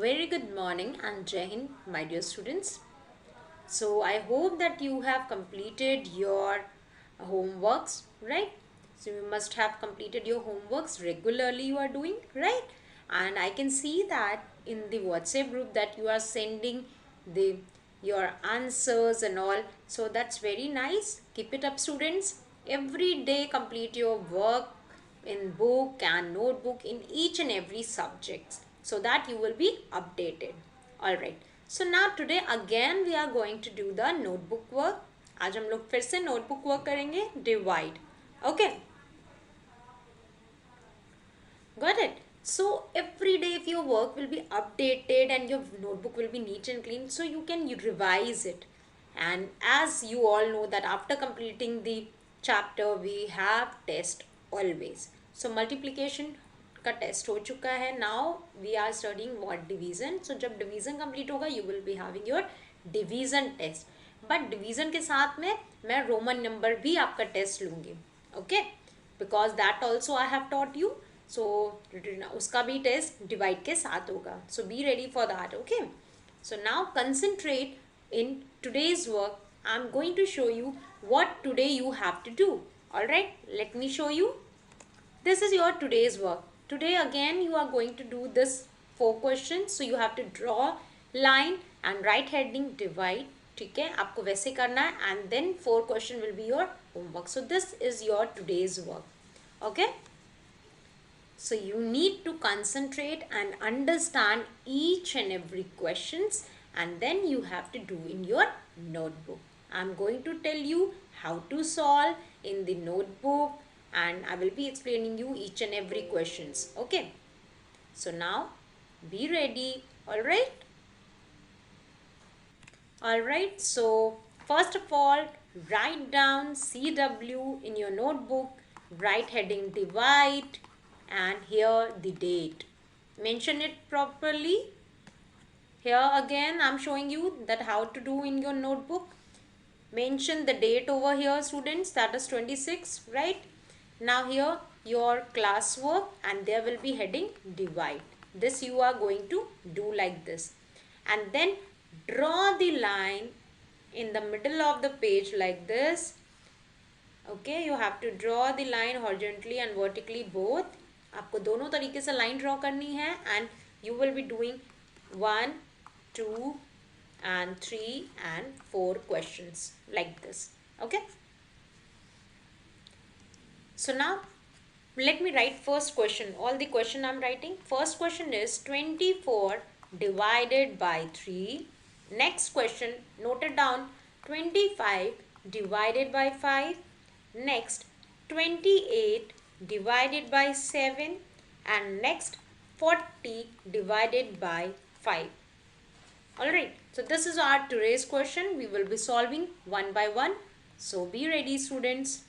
Very good morning and Jai Hind, my dear students. So I hope that you have completed your homeworks, right? So you must have completed your homeworks regularly you are doing, right? And I can see that in the WhatsApp group that you are sending the your answers and all. So that's very nice. Keep it up, students. Every day complete your work in book and notebook in each and every subjects so that you will be updated. All right. So now today again we are going to do the notebook work. आज हम लोग फिर से notebook work करेंगे divide. Okay. Got it? So every day if your work will be updated and your notebook will be neat and clean, so you can revise it. And as you all know that after completing the chapter we have test always. So multiplication का test हो चुका है. Now we are studying what division. So जब division complete होगा you will be having your division test. But division के साथ में मैं रोमन नंबर भी आपका टेस्ट लूँगी. Okay, because that also I have taught you. So उसका भी टेस्ट डिवाइड के साथ होगा. So be ready for that. Okay, so now concentrate in today's work. I am going to show you what today you have to do. All right, let me show you. This is your today's work. Today again you are going to do this 4 questions. So you have to draw line and write heading divide. ठीक है, आपको वैसे करना है. And then 4 question will be your homework. So this is your today's work. Okay. So you need to concentrate and understand each and every questions, and then you have to do in your notebook. I'm going to tell you how to solve in the notebook, and I will be explaining you each and every questions. Okay, so now be ready. All right, so first of all write down CW in your notebook. Write heading divide and here the date. Mention it properly. Here again I'm showing you that how to do in your notebook. Mention the date over here, students, that is 26, right? Now here your classwork, and there will be heading divide. This you are going to do like this, and then draw the line in the middle of the page like this. Okay, you have to draw the line horizontally and vertically both. आपको दोनों तरीके से line draw करनी है, and you will be doing 1, 2 and 3 and 4 questions like this. Okay, so now let me write first question. All the question I'm writing. First question is 24 divided by 3. Next question, note it down, 25 divided by 5. Next, 28 divided by 7. And next, 40 divided by 5. Alright, so this is our today's question. We will be solving one by one. So be ready, students.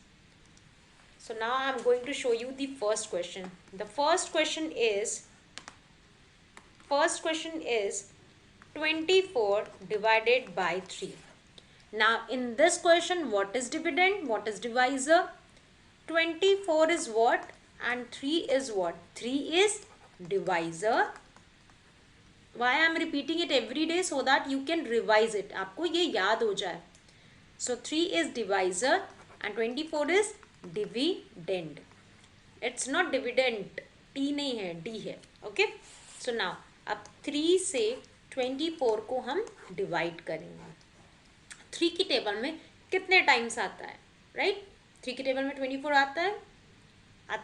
So now I am going to show you the first question. The first question is 24 divided by 3. Now in this question, what is dividend? What is divisor? 24 is what? And 3 is what? 3 is divisor. Why I am repeating it every day? So that you can revise it. आपको ये याद हो जाए. So 3 is divisor and 24 is dividend. It's not dividend. T नहीं है, D है. Okay. So now अब 3 से 24 को हम divide करेंगे. 3 की टेबल में कितने टाइम्स आता है? Right? 3 की टेबल में 24 आता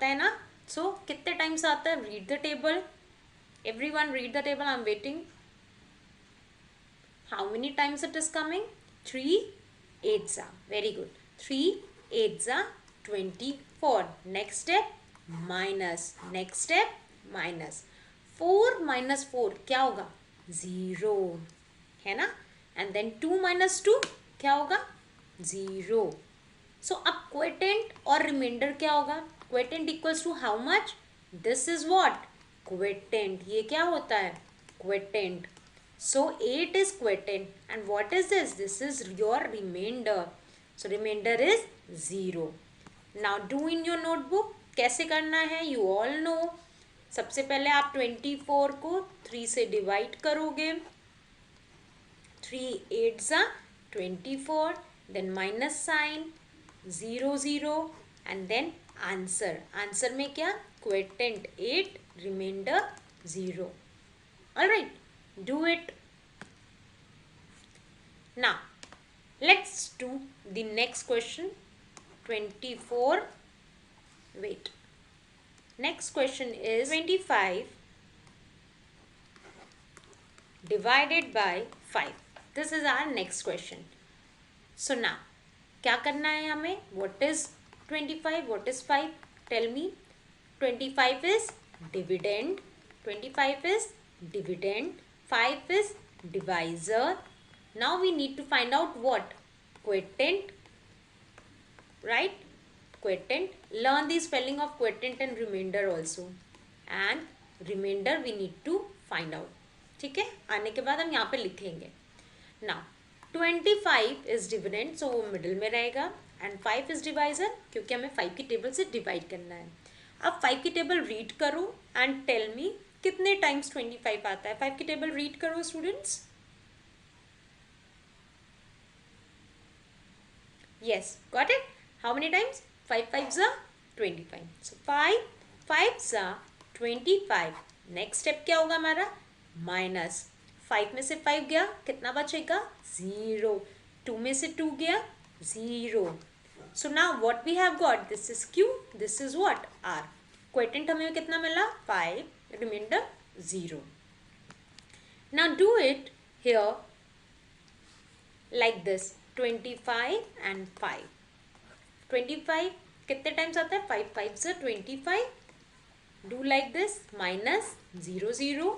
है ना? So कितने टाइम्स आता है? Read the table. Everyone read the table. I'm waiting. How many times it is coming? 3 8s are. Very good. 3 8s are 24. Next step, minus. Next step, minus. 4 minus 4 क्या होगा? 0 है ना? And then 2 minus 2 क्या होगा? 0. So अब quotient और remainder क्या होगा? Quotient equals to how much? This is what? Quotient. ये क्या होता है? Quotient. So 8 is quotient, and what is this? This is your remainder. So remainder is 0. Now do in your notebook. कैसे करना है? You all know. सबसे पहले आप 24 को 3 से डिवाइड करोगे, 3 8 ज़ा 24, then minus sign, 0 0 and then answer. Answer में क्या, quotient 8, remainder 0। Alright, do it now. Let's do the next question. 24, wait, next question is 25 divided by 5. This is our next question. So now क्या करना है हमें, what is 25, what is 5, tell me. 25 is dividend, 25 is dividend, 5 is divisor. Now we need to find out what, quotient, right? Quotient, learn the spelling of quotient and remainder also, and remainder we need to find out. ठीक है, आने के बाद हम यहाँ पे लिखेंगे. Now 25 is dividend, so वो मिडिल में रहेगा, and 5 is divisor, क्योंकि हमें 5 की टेबल से डिवाइड करना है. अब 5 की टेबल रीड करो एंड टेल मी कितने टाइम्स 25 आता है. 5 की टेबल रीड करो students. Yes, got it? How many times? 5 5s are 25. So 5 5s are 25. Next step क्या होगा हमारा, माइनस. 5 में से 5 गया, कितना बचेगा, 0. 2 में से 2 गया, 0. So now what we have got, this is Q, this is what, R. Quotient हमें कितना मिला, 5, remainder 0. Now do it here like this, 25 and 5. 25 कितने टाइम्स आता है, 5 5 से 25. Do like this, minus 0 0,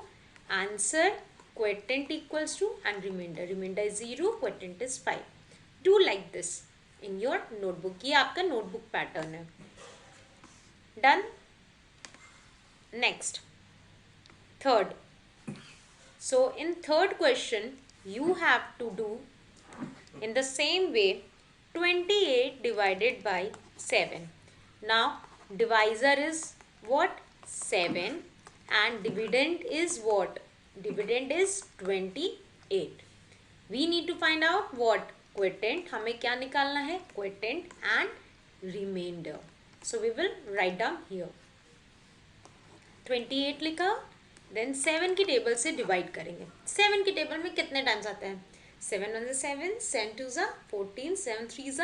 answer quotient equals to, and remainder is 0, quotient is 5. Do like this in your notebook. ये आपका notebook pattern है. Done. Next, third. So in third question you have to do in the same way, 28 divided by 7. Now divisor is what, 7, and dividend is what, dividend is 28. We need to find out what, quotient. हमें क्या निकालना है, quotient and remainder. So we will write down here 28 लिखा, then 7 की table से divide करेंगे. 7 की table में कितने टाइम्स आते हैं, 7 1 7, 7 2 14, 7 3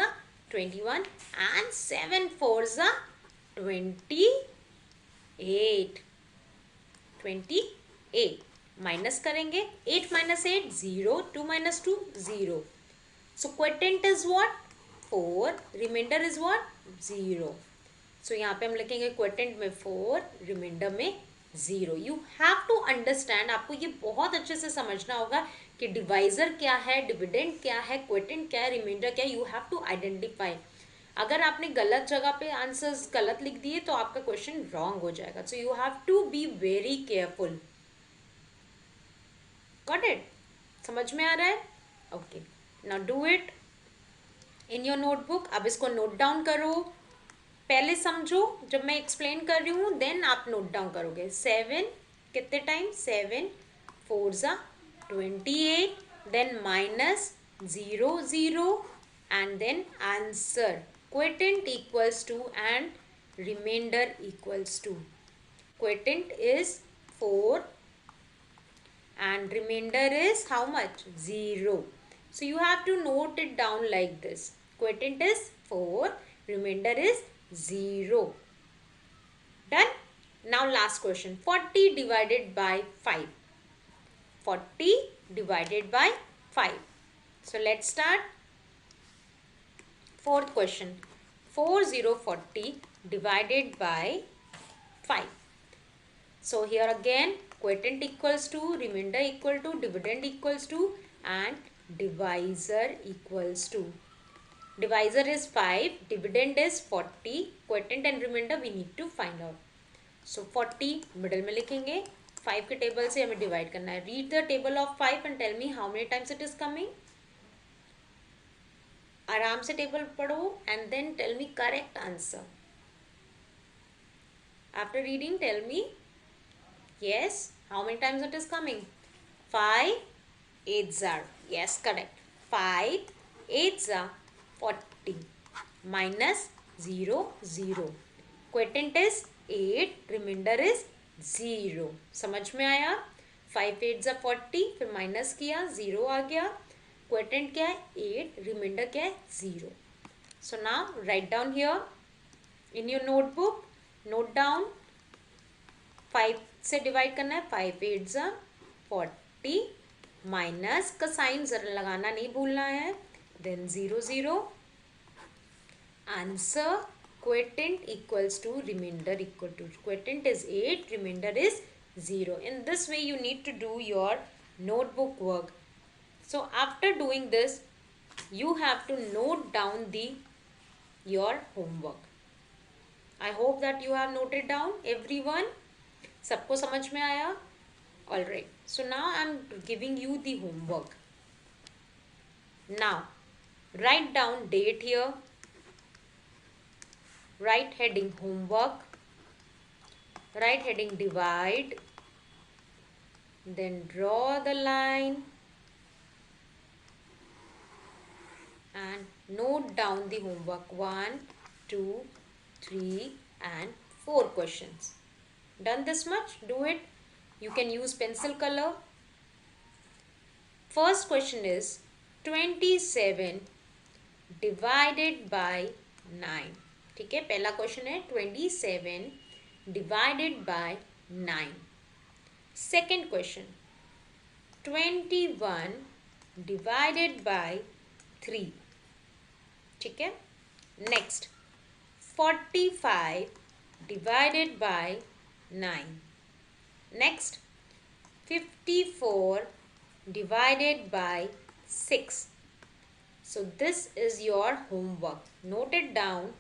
21, and 7 4 28. 28 माइनस करेंगे, 8 minus 8 0, 2 minus 2 0. So quotient is what, 4, remainder is what, 0. So यहाँ पे हम लिखेंगे quotient में 4, remainder में 0. You have to understand, आपको ये बहुत अच्छे से समझना होगा कि डिवाइजर क्या है, डिविडेंड क्या है, क्वोटेंट क्या है, रिमाइंडर क्या है. You have to identify. अगर आपने गलत जगह पे आंसर्स गलत लिख दिए तो आपका क्वेश्चन रॉन्ग हो जाएगा. So you have to be very careful. Got it? समझ में आ रहा है? Okay, now do it in your notebook. अब इसको नोट डाउन करो. पहले समझो, जब मैं एक्सप्लेन कर रही हूँ देन आप नोट डाउन करोगे. 7 कितने time, 7 4 28, then minus 0 0, and then answer quotient equals to and remainder equals to. Quotient is 4 and remainder is how much, 0. So you have to note it down like this. Quotient is 4, remainder is 0. Done. Now last question, 40 divided by 5. 40 divided by 5. So let's start. Fourth question, 4040 divided by 5. So here again, quotient equals to, remainder equal to, dividend equals to, and divisor equals to. Divisor is 5, dividend is 40, quotient and remainder we need to find out. So 40 middle में लिखेंगे, 5 के table से हमें divide करना है. Read the table of 5 and tell me how many times it is coming. आराम से table पढ़ो and then tell me correct answer. After reading tell me Yes. How many times it is coming? 5 8s are. Yes, correct. 5 8s are 40 minus 0 0. Quotient is 8, remainder is 0. समझ में आया? 5 8s are 40, फिर minus किया 0 आ गया. Quotient क्या है? 8, reminder क्या है? 0. So now write down here in your notebook. Note down 5 से डिवाइड करना है. 5 8 जा 40 माइनस का साइन जरा लगाना नहीं भूलना है. Then 0 0. Answer quotient equals to remainder equal to quotient is 8, remainder is 0. In this way you need to do your notebook work. So after doing this you have to note down the your homework. I hope that you have noted down everyone. सबको समझ में आया? Alright. So now I am giving you the homework. Now write down date here. Write heading homework. Write heading divide. Then draw the line. And note down the homework 1, 2, 3 and 4 questions. Done this much? Do it. You can use pencil color. First question is 27 divided by 9. ठीक है, पहला question है 27 divided by 9. Second question 21 divided by 3. ठीक है. Next 45 divided by 9. Next 54 divided by 6. So this is your homework. Note it down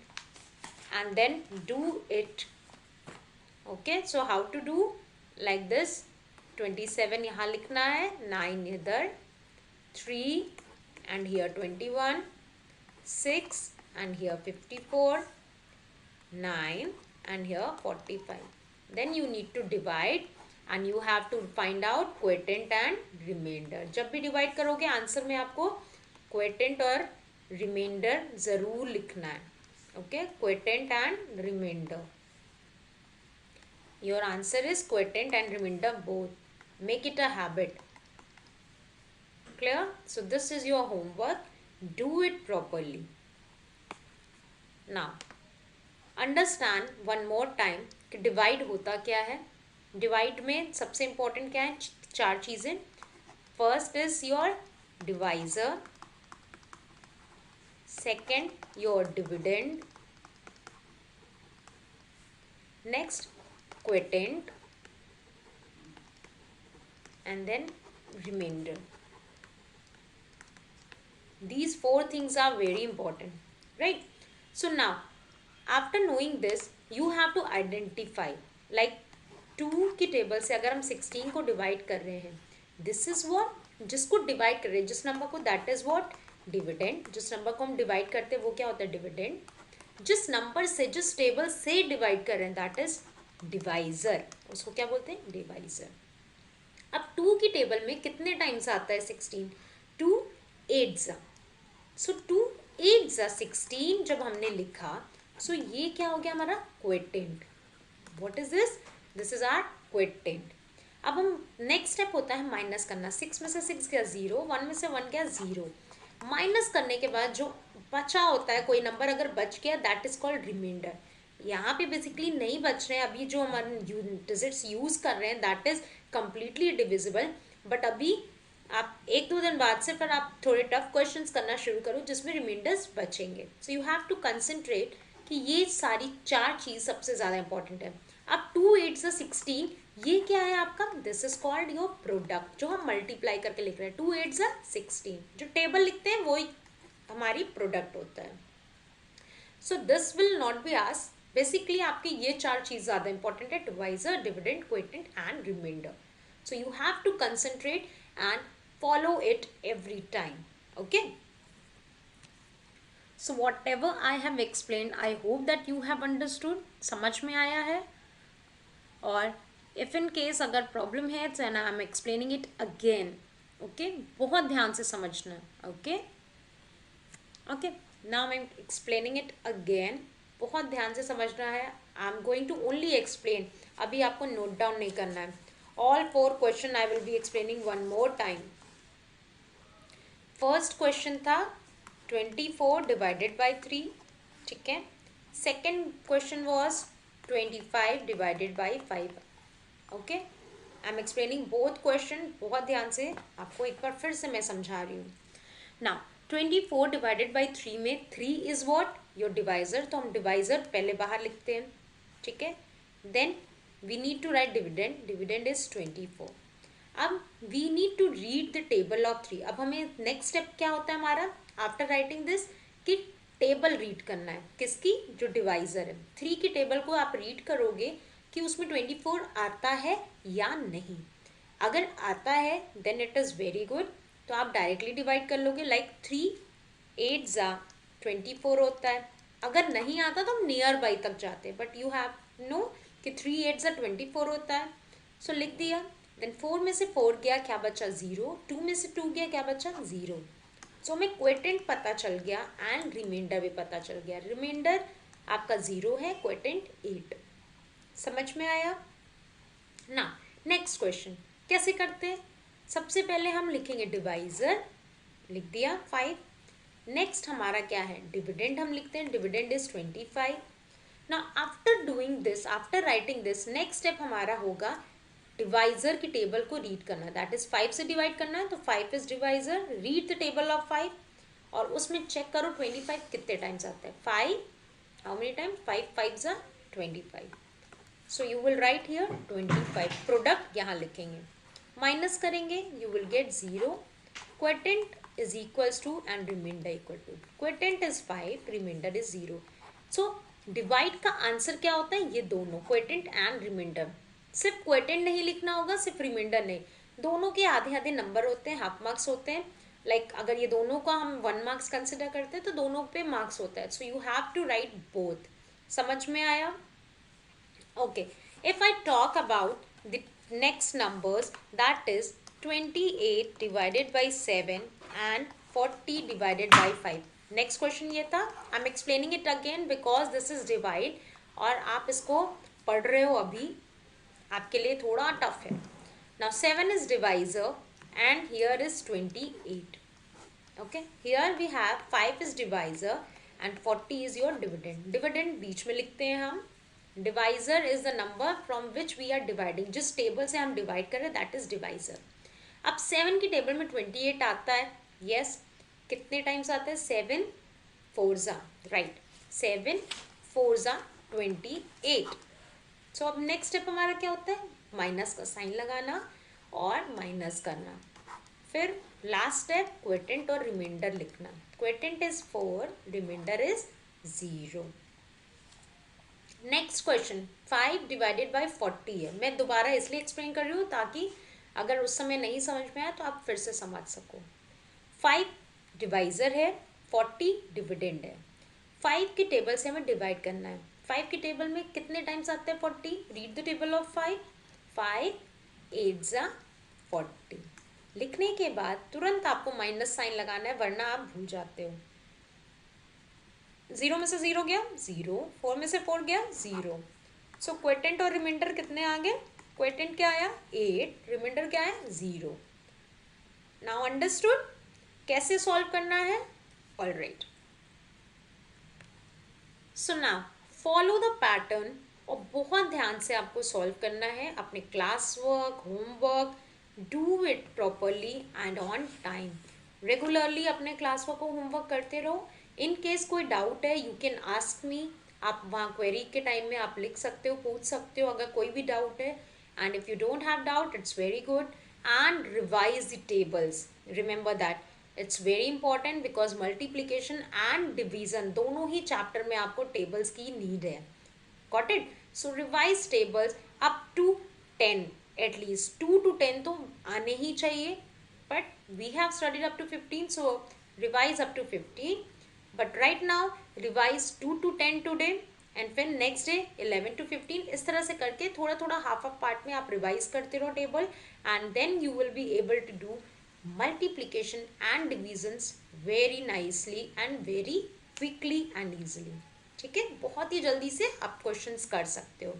and then do it. Okay, so how to do? Like this. 27 यहाँ लिखना है, 9 इधर, 3 and here 21, 6 and here 54, 9 and here 45. Then you need to divide and you have to find out quotient and remainder. जब भी divide करोगे answer में आपको quotient और remainder ज़रूर लिखना है. Okay, quotient and remainder. Your answer is quotient and remainder both. Make it a habit. Clear? So this is your homework. Do it properly. Now understand one more time कि divide होता क्या है. Divide में सबसे important क्या है? 4 चीज़ें. First is your divisor, second your dividend, next quotient and then reminder. These 4 things are very important, right? So now after knowing this you have to identify like 2 की table से अगर हम 16 को डिवाइड कर रहे हैं, दिस इज व्हाट, जिसको divide कर रहे हैं जिस नंबर को, दैट इज व्हाट, डिविडेंड. जिस नंबर को हम डिवाइड करते हैं वो क्या होता है? डिविडेंड. जिस नंबर से, जिस टेबल से डिवाइड कर रहे हैं दैट इज डिवाइजर. उसको क्या बोलते हैं? डिवाइजर. अब 2 की टेबल में कितने टाइम्स आता है 16? 2 8s. सो 2 8s 16 जब हमने लिखा, सो ये क्या हो गया हमारा? Quotient. What is this? This is our quotient. अब हम नेक्स्ट स्टेप होता है माइनस करना. 6 में से 6 गया 0, 1 में से 1 गया 0. माइनस करने के बाद जो बचा होता है, कोई नंबर अगर बच गया दैट इज कॉल्ड रिमाइंडर. यहाँ पे बेसिकली नहीं बच रहे हैं. अभी जो हमारे डिजिट्स यूज कर रहे हैं that is completely divisible. But अभी आप 1-2 दिन बाद से फिर आप थोड़े टफ क्वेश्चंस करना शुरू करो जिसमें रिमाइंडर्स बचेंगे. So you have to concentrate कि ये सारी 4 चीज़ सबसे ज़्यादा इंपॉर्टेंट है. अब 2 8 16 ये क्या है आपका? This is called your product, जो हम मल्टीप्लाई करके लिख रहे हैं. 2 8 16 जो टेबल लिखते हैं वो हमारी प्रोडक्ट होता है. So this will not be asked. Basically आपकी ये 4 चीज़ ज़्यादा इंपॉर्टेंट है, divisor, dividend, quotient and reminder. So you have to concentrate and follow it every time. Okay, so whatever I have explained I hope that you have understood. समझ में आया है? और इफ इन केस अगर problem है then I am explaining it again. Okay, बहुत ध्यान से समझना. Okay okay, now I am explaining it again. बहुत ध्यान से समझना है. I am going to only explain. अभी आपको नोट डाउन नहीं करना है. All 4 question I will be explaining one more time. First question था 24 डिवाइडेड बाई 3. ठीक है. Second question was 25 divided by 5. Okay, I am explaining both question. बहुत ध्यान से आपको एक बार फिर से मैं समझा रही हूँ. नाउ 24 डिवाइडेड बाई 3 में 3 इज व्हाट योर डिवाइजर. तो हम डिवाइजर पहले बाहर लिखते हैं. ठीक है. Then we need to write dividend. Dividend is 24. अब we need to read the table of 3. अब हमें नेक्स्ट स्टेप क्या होता है हमारा आफ्टर राइटिंग दिस, कि टेबल रीड करना है. किसकी? जो डिवाइजर है 3 की टेबल को आप रीड करोगे कि उसमें 24 आता है या नहीं. अगर आता है then it is very good. तो आप डायरेक्टली डिवाइड कर लोगे. लाइक 3 8 जा 24 होता है. अगर नहीं आता तो हम नियर बाई तक जाते हैं. बट यू हैव नो कि 3 8 जा 24 होता है. सो लिख दिया. देन 4 में से 4 गया, क्या बचा? 0. 2 में से 2 गया, क्या बचा? 0. सो हमें क्वेटेंट पता चल गया एंड रिमाइंडर भी पता चल गया. रिमाइंडर आपका 0 है, क्वेटेंट 8. समझ में आया ना. नेक्स्ट क्वेश्चन कैसे करते हैं? सबसे पहले हम लिखेंगे डिवाइजर. लिख दिया 5. नेक्स्ट हमारा क्या है? डिविडेंड हम लिखते हैं. Dividend is 25. ना after doing this, after writing this, next step हमारा होगा डिवाइजर की टेबल को रीड करना. दैट इज 5 से डिवाइड करना है. तो 5 is divisor. Read the table of 5 और उसमें चेक करो 25 कितने टाइम्स आता है. 5 हाउ मेनी टाइम? 5 5 जा 25. So you will write here 25. Product यहाँ लिखेंगे, माइनस करेंगे, you will get 0. Quotient is equals to and remainder equal to. Quotient is 5, remainder is 0. So divide का आंसर क्या होता है? ये दोनों, क्वेटेंट एंड रिमाइंडर. सिर्फ क्वेटेंट नहीं लिखना होगा, सिर्फ रिमाइंडर नहीं. दोनों के आधे आधे नंबर होते हैं, हाफ मार्क्स होते हैं. लाइक अगर ये दोनों का हम 1 मार्क्स कंसिडर करते हैं तो दोनों पे मार्क्स होता है. So you have to write both. समझ में आया? Okay, if I talk about the next numbers, that is 28 divided by 7 and 40 divided by 5. Next question ये था. I'm explaining it again because this is divide और आप इसको पढ़ रहे हो अभी, आपके लिए थोड़ा टफ है. Now 7 is divisor and here is 28. Okay, here we have 5 is divisor and 40 is your dividend. Dividend बीच में लिखते हैं हम. Divisor is the number from which we are dividing. जिस टेबल से हम डिवाइड कर रहे हैं दैट इज डिवाइजर. अब 7 की टेबल में 28 आता है. यस, कितने टाइम्स आता है? 7 4 जा, राइट. 7 4 जा 28. सो अब नेक्स्ट स्टेप हमारा क्या होता है? माइनस का साइन लगाना और माइनस करना. फिर लास्ट स्टेप क्वेटेंट और रिमाइंडर लिखना. Quotient is 4, remainder is 0. Next question 5 divided by 40 है. मैं दोबारा इसलिए एक्सप्लेन कर रही हूँ ताकि अगर उस समय नहीं समझ में आया तो आप फिर से समझ सको. 5 डिवाइजर है, 40 डिविडेंड है. 5 की टेबल से हमें डिवाइड करना है. 5 की टेबल में कितने टाइम्स आते हैं? 40. Read the table of 5. 5 8 जा 40. लिखने के बाद तुरंत आपको माइनस साइन लगाना है वरना आप भूल जाते हो. 0 में से 0 गया 0. 4 में से 4 गया 0. सो क्वेटेंट और रिमाइंडर कितने आ गए? क्वेटेंट क्या आया? 8. रिमाइंडर क्या है? 0. नाउ अंडरस्टूड कैसे सॉल्व करना है? Alright. So now follow the pattern और बहुत ध्यान से आपको सॉल्व करना है. अपने class work, homework, do it properly and on time. Regularly अपने क्लास वर्क और होमवर्क करते रहो. इन केस कोई डाउट है यू कैन आस्क मी. आप वहाँ क्वेरी के टाइम में आप लिख सकते हो, पूछ सकते हो अगर कोई भी डाउट है. And if you don't have doubt it's very good. And revise the tables. Remember that it's very important because multiplication and division दोनों ही चैप्टर में आपको टेबल्स की नीड है. Got it? So revise tables up to 10 at least. 2 to 10 तो आने ही चाहिए. But we have studied up to 15 so revise up to 15. But right now revise 2 to 10 today and फिर नेक्स्ट डे 11 to 15 इस तरह से करके थोड़ा थोड़ा हाफ हाफ पार्ट में आप रिवाइज करते रहो table, and then you will be able to do multiplication and divisions very nicely and very quickly and easily. ठीक है, बहुत ही जल्दी से आप क्वेश्चंस कर सकते हो.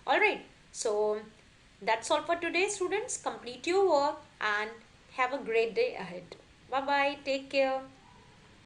All right, so that's all for today, students. Complete your work and have a great day ahead. Bye bye, take care.